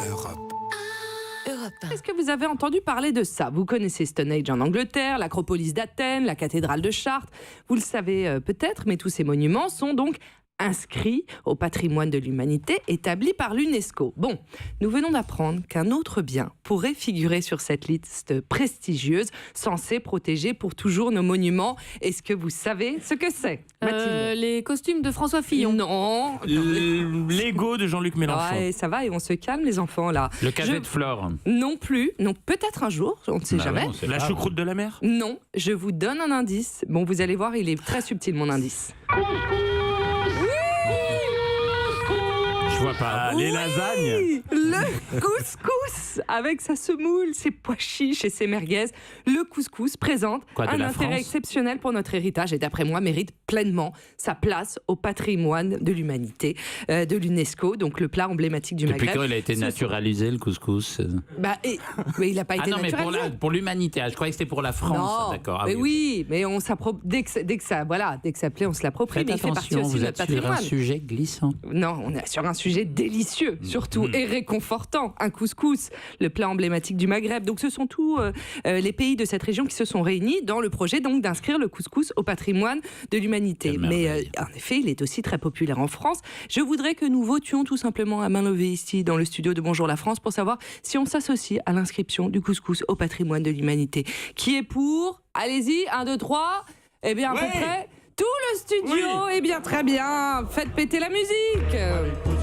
Europe. Est-ce que vous avez entendu parler de ça? Vous connaissez Stonehenge en Angleterre, l'Acropolis d'Athènes, la cathédrale de Chartres. Vous le savez peut-être, mais tous ces monuments sont donc inscrits au patrimoine de l'humanité établi par l'UNESCO. Bon, nous venons d'apprendre qu'un autre bien pourrait figurer sur cette liste prestigieuse, censée protéger pour toujours nos monuments. Est-ce que vous savez ce que c'est, Mathilde? Les costumes de François Fillon. Non. L'ego de Jean-Luc Mélenchon. Ouais, ça va et on se calme les enfants là. Le cadet de Flore. Non plus, non, peut-être un jour, on ne sait jamais. Non, La choucroute de la mer. Non, je vous donne un indice. Bon, vous allez voir, il est très subtil mon indice. Je vois pas. Les Oui, lasagnes. le couscous avec sa semoule, ses pois chiches et ses merguez. Le couscous présente Quoi, de un la intérêt France exceptionnel pour notre héritage et d'après moi mérite pleinement sa place au patrimoine de l'humanité de l'UNESCO, donc le plat emblématique du Depuis Maghreb. quand il a été naturalisé, le couscous? Mais il n'a pas été non, mais naturalisé. pour l'humanité. Je croyais que c'était pour la France. Non, D'accord. Ah mais oui, mais on dès que ça plaît, on se l'approprie. Faites Mais il fait partie attention, aussi vous de êtes notre sur un patrimoine. sujet glissant. Non, on est sur un sujet délicieux, surtout, et réconfortant. Un couscous, le plat emblématique du Maghreb. Donc, ce sont tous les pays de cette région qui se sont réunis dans le projet donc d'inscrire le couscous au patrimoine de l'humanité. Quelle Mais merveille. en effet, il est aussi très populaire en France. Je voudrais que nous votions tout simplement à main levée ici dans le studio de Bonjour la France pour savoir si on s'associe à l'inscription du couscous au patrimoine de l'humanité. Qui est pour? Allez-y, 1, 2, 3. Eh bien, à peu près tout le studio. Eh bien, très bien. Faites péter la musique.